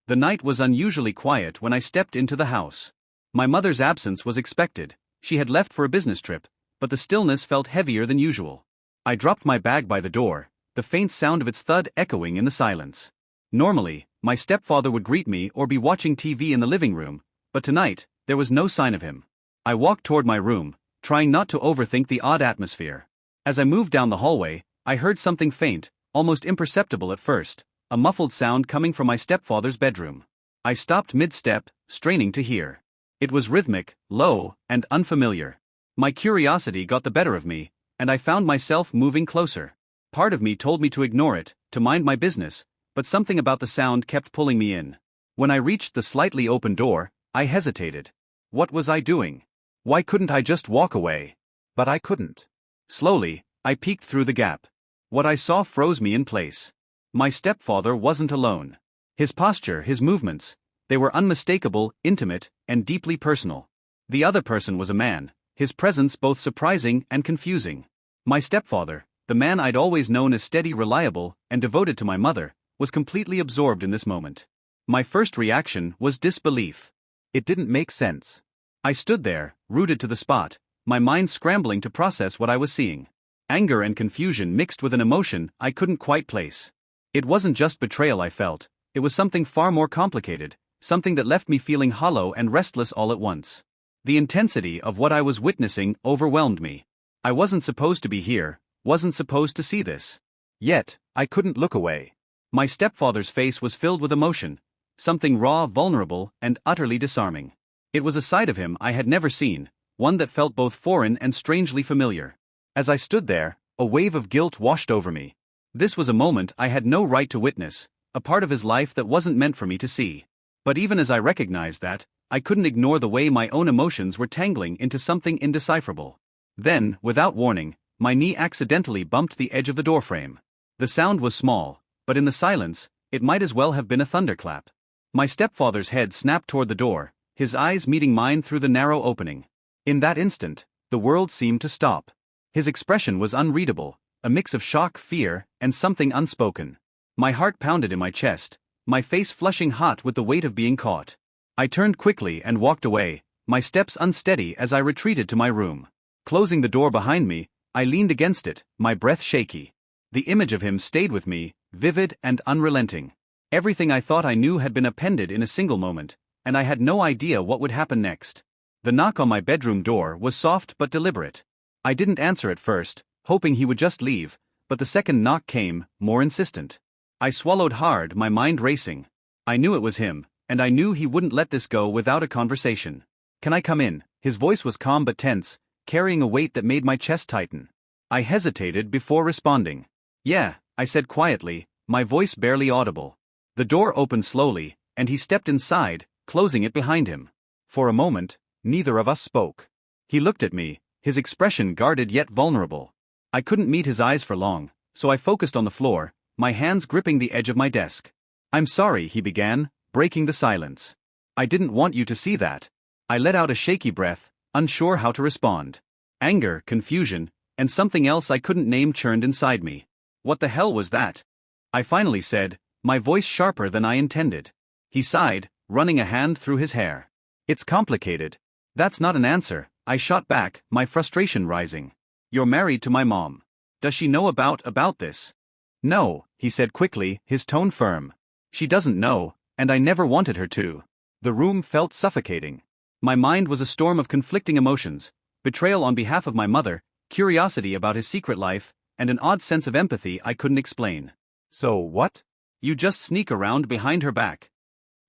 The night was unusually quiet when I stepped into the house. My mother's absence was expected. She had left for a business trip, but the stillness felt heavier than usual. I dropped my bag by the door, the faint sound of its thud echoing in the silence. Normally, my stepfather would greet me or be watching TV in the living room, but tonight, there was no sign of him. I walked toward my room, trying not to overthink the odd atmosphere. As I moved down the hallway, I heard something faint, almost imperceptible at first, a muffled sound coming from my stepfather's bedroom. I stopped mid-step, straining to hear. It was rhythmic, low, and unfamiliar. My curiosity got the better of me, and I found myself moving closer. Part of me told me to ignore it, to mind my business, but something about the sound kept pulling me in. When I reached the slightly open door, I hesitated. What was I doing? Why couldn't I just walk away? But I couldn't. Slowly, I peeked through the gap. What I saw froze me in place. My stepfather wasn't alone. His posture, his movements, they were unmistakable, intimate, and deeply personal. The other person was a man, his presence both surprising and confusing. My stepfather, the man I'd always known as steady, reliable, and devoted to my mother, was completely absorbed in this moment. My first reaction was disbelief. It didn't make sense. I stood there, rooted to the spot, my mind scrambling to process what I was seeing. Anger and confusion mixed with an emotion I couldn't quite place. It wasn't just betrayal I felt, it was something far more complicated, something that left me feeling hollow and restless all at once. The intensity of what I was witnessing overwhelmed me. I wasn't supposed to be here, wasn't supposed to see this. Yet, I couldn't look away. My stepfather's face was filled with emotion, something raw, vulnerable, and utterly disarming. It was a side of him I had never seen, one that felt both foreign and strangely familiar. As I stood there, a wave of guilt washed over me. This was a moment I had no right to witness, a part of his life that wasn't meant for me to see. But even as I recognized that, I couldn't ignore the way my own emotions were tangling into something indecipherable. Then, without warning, my knee accidentally bumped the edge of the doorframe. The sound was small, but in the silence, it might as well have been a thunderclap. My stepfather's head snapped toward the door, his eyes meeting mine through the narrow opening. In that instant, the world seemed to stop. His expression was unreadable, a mix of shock, fear, and something unspoken. My heart pounded in my chest, my face flushing hot with the weight of being caught. I turned quickly and walked away, my steps unsteady as I retreated to my room. Closing the door behind me, I leaned against it, my breath shaky. The image of him stayed with me, vivid and unrelenting. Everything I thought I knew had been appended in a single moment, and I had no idea what would happen next. The knock on my bedroom door was soft but deliberate. I didn't answer at first, hoping he would just leave, but the second knock came, more insistent. I swallowed hard, my mind racing. I knew it was him, and I knew he wouldn't let this go without a conversation. "Can I come in?" His voice was calm but tense, carrying a weight that made my chest tighten. I hesitated before responding. "Yeah," I said quietly, my voice barely audible. The door opened slowly, and he stepped inside, closing it behind him. For a moment, neither of us spoke. He looked at me, his expression guarded yet vulnerable. I couldn't meet his eyes for long, so I focused on the floor, my hands gripping the edge of my desk. "I'm sorry," he began, breaking the silence. "I didn't want you to see that." I let out a shaky breath, unsure how to respond. Anger, confusion, and something else I couldn't name churned inside me. "What the hell was that?" I finally said, my voice sharper than I intended. He sighed, running a hand through his hair. "It's complicated." "That's not an answer," I shot back, my frustration rising. "You're married to my mom. Does she know about this?" "No," he said quickly, his tone firm. "She doesn't know, and I never wanted her to." The room felt suffocating. My mind was a storm of conflicting emotions, betrayal on behalf of my mother, curiosity about his secret life, and an odd sense of empathy I couldn't explain. "So what? You just sneak around behind her back."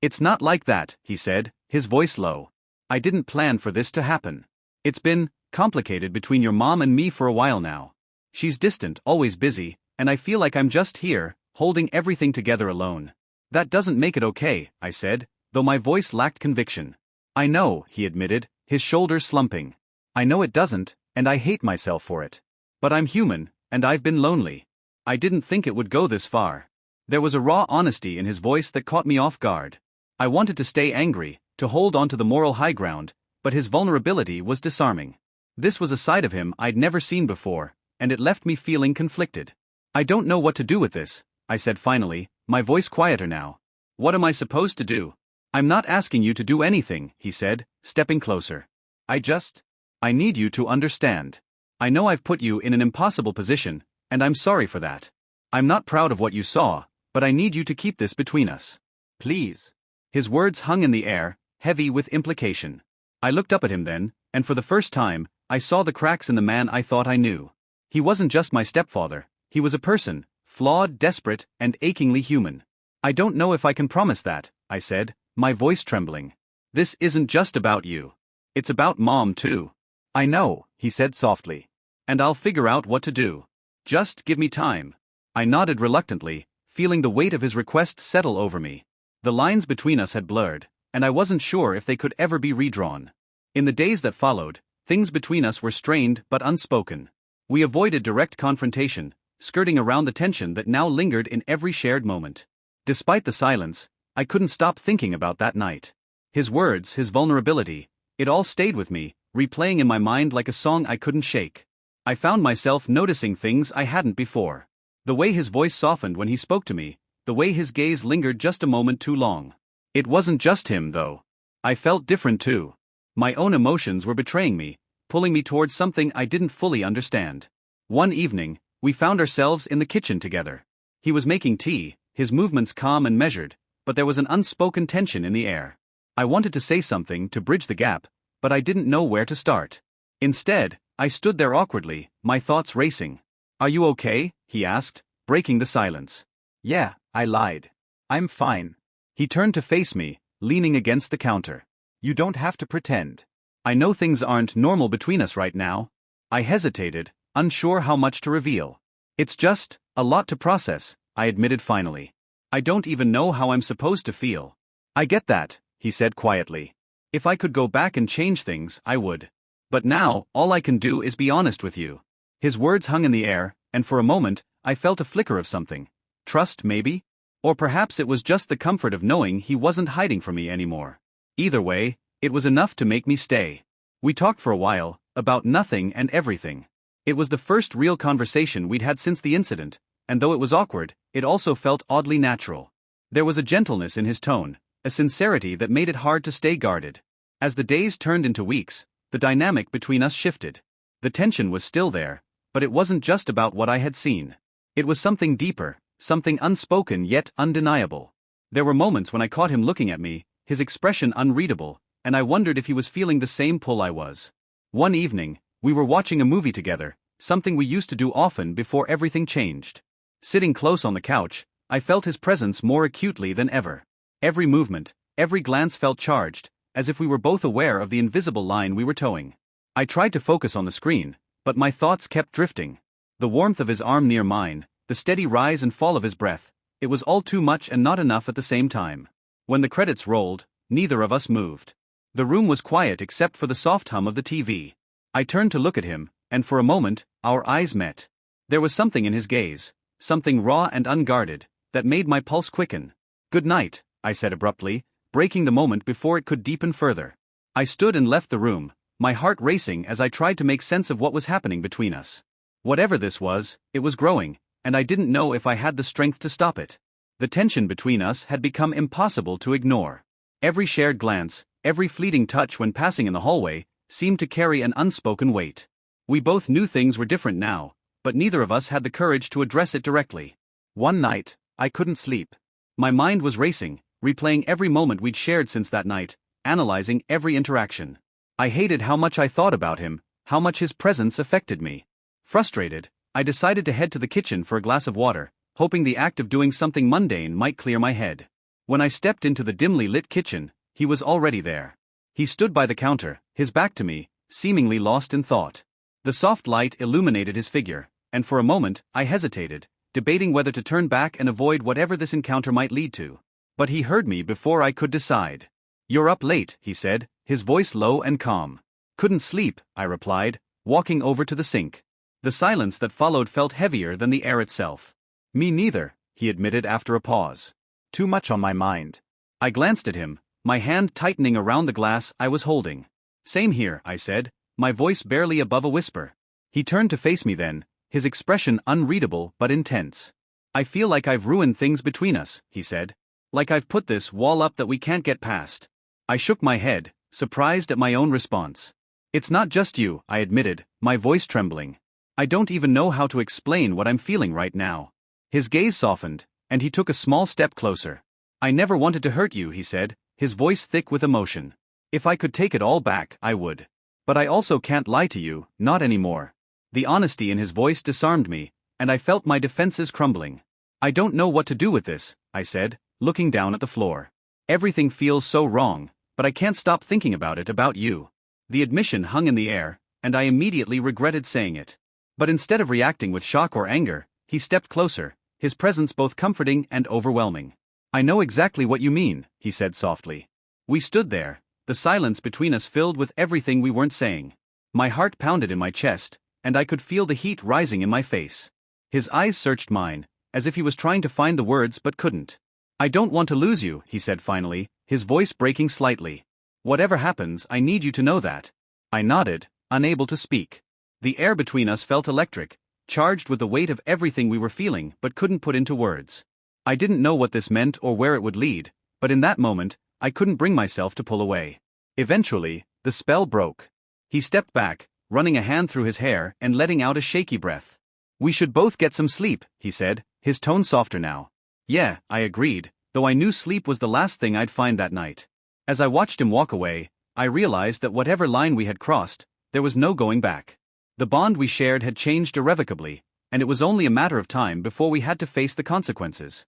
"It's not like that," he said, his voice low. "I didn't plan for this to happen. It's been complicated between your mom and me for a while now. She's distant, always busy, and I feel like I'm just here, holding everything together alone." "That doesn't make it okay," I said, though my voice lacked conviction. "I know," he admitted, his shoulders slumping. "I know it doesn't, and I hate myself for it. But I'm human, and I've been lonely. I didn't think it would go this far." There was a raw honesty in his voice that caught me off guard. I wanted to stay angry, to hold on to the moral high ground, but his vulnerability was disarming. This was a side of him I'd never seen before, and it left me feeling conflicted. "I don't know what to do with this," I said finally, my voice quieter now. What am I supposed to do? I'm not asking you to do anything, he said, stepping closer. I need you to understand. I know I've put you in an impossible position, and I'm sorry for that. I'm not proud of what you saw, but I need you to keep this between us. Please. His words hung in the air, heavy with implication. I looked up at him then, and for the first time, I saw the cracks in the man I thought I knew. He wasn't just my stepfather, he was a person, flawed, desperate, and achingly human. I don't know if I can promise that, I said, my voice trembling. This isn't just about you. It's about Mom too. I know, he said softly. And I'll figure out what to do. Just give me time. I nodded reluctantly, feeling the weight of his request settle over me. The lines between us had blurred, and I wasn't sure if they could ever be redrawn. In the days that followed, things between us were strained but unspoken. We avoided direct confrontation, skirting around the tension that now lingered in every shared moment. Despite the silence, I couldn't stop thinking about that night. His words, his vulnerability, it all stayed with me, replaying in my mind like a song I couldn't shake. I found myself noticing things I hadn't before. The way his voice softened when he spoke to me, the way his gaze lingered just a moment too long. It wasn't just him, though. I felt different too. My own emotions were betraying me, pulling me towards something I didn't fully understand. One evening, we found ourselves in the kitchen together. He was making tea, his movements calm and measured, but there was an unspoken tension in the air. I wanted to say something to bridge the gap, but I didn't know where to start. Instead, I stood there awkwardly, my thoughts racing. "Are you okay?" he asked, breaking the silence. "Yeah," I lied. "I'm fine." He turned to face me, leaning against the counter. "You don't have to pretend." "I know things aren't normal between us right now." I hesitated, unsure how much to reveal. "It's just a lot to process," I admitted finally. "I don't even know how I'm supposed to feel." "I get that," he said quietly. "If I could go back and change things, I would. But now, all I can do is be honest with you." His words hung in the air, and for a moment, I felt a flicker of something. Trust, maybe? Or perhaps it was just the comfort of knowing he wasn't hiding from me anymore. Either way, it was enough to make me stay. We talked for a while, about nothing and everything. It was the first real conversation we'd had since the incident, and though it was awkward, it also felt oddly natural. There was a gentleness in his tone, a sincerity that made it hard to stay guarded. As the days turned into weeks, the dynamic between us shifted. The tension was still there, but it wasn't just about what I had seen. It was something deeper, something unspoken yet undeniable. There were moments when I caught him looking at me, his expression unreadable, and I wondered if he was feeling the same pull I was. One evening, we were watching a movie together, something we used to do often before everything changed. Sitting close on the couch, I felt his presence more acutely than ever. Every movement, every glance felt charged, as if we were both aware of the invisible line we were towing. I tried to focus on the screen, but my thoughts kept drifting. The warmth of his arm near mine, the steady rise and fall of his breath, it was all too much and not enough at the same time. When the credits rolled, neither of us moved. The room was quiet except for the soft hum of the TV. I turned to look at him, and for a moment, our eyes met. There was something in his gaze, something raw and unguarded, that made my pulse quicken. "Good night," I said abruptly, breaking the moment before it could deepen further. I stood and left the room, my heart racing as I tried to make sense of what was happening between us. Whatever this was, it was growing, and I didn't know if I had the strength to stop it. The tension between us had become impossible to ignore. Every shared glance, every fleeting touch when passing in the hallway, seemed to carry an unspoken weight. We both knew things were different now, but neither of us had the courage to address it directly. One night, I couldn't sleep. My mind was racing, replaying every moment we'd shared since that night, analyzing every interaction. I hated how much I thought about him, how much his presence affected me. Frustrated, I decided to head to the kitchen for a glass of water, hoping the act of doing something mundane might clear my head. When I stepped into the dimly lit kitchen, he was already there. He stood by the counter, his back to me, seemingly lost in thought. The soft light illuminated his figure, and for a moment, I hesitated, debating whether to turn back and avoid whatever this encounter might lead to. But he heard me before I could decide. "You're up late," he said, his voice low and calm. "Couldn't sleep," I replied, walking over to the sink. The silence that followed felt heavier than the air itself. "Me neither," he admitted after a pause. "Too much on my mind." I glanced at him, my hand tightening around the glass I was holding. "Same here," I said, my voice barely above a whisper. He turned to face me then, his expression unreadable but intense. "I feel like I've ruined things between us," he said. Like I've put this wall up that we can't get past. I shook my head, surprised at my own response. It's not just you, I admitted, my voice trembling. I don't even know how to explain what I'm feeling right now. His gaze softened, and he took a small step closer. I never wanted to hurt you, he said, his voice thick with emotion. If I could take it all back, I would. But I also can't lie to you, not anymore. The honesty in his voice disarmed me, and I felt my defenses crumbling. I don't know what to do with this, I said, looking down at the floor. Everything feels so wrong, but I can't stop thinking about you. The admission hung in the air, and I immediately regretted saying it. But instead of reacting with shock or anger, he stepped closer, his presence both comforting and overwhelming. I know exactly what you mean, he said softly. We stood there, the silence between us filled with everything we weren't saying. My heart pounded in my chest, and I could feel the heat rising in my face. His eyes searched mine, as if he was trying to find the words but couldn't. I don't want to lose you, he said finally, his voice breaking slightly. Whatever happens, I need you to know that. I nodded, unable to speak. The air between us felt electric, charged with the weight of everything we were feeling but couldn't put into words. I didn't know what this meant or where it would lead, but in that moment, I couldn't bring myself to pull away. Eventually, the spell broke. He stepped back, running a hand through his hair and letting out a shaky breath. We should both get some sleep, he said, his tone softer now. Yeah, I agreed, though I knew sleep was the last thing I'd find that night. As I watched him walk away, I realized that whatever line we had crossed, there was no going back. The bond we shared had changed irrevocably, and it was only a matter of time before we had to face the consequences.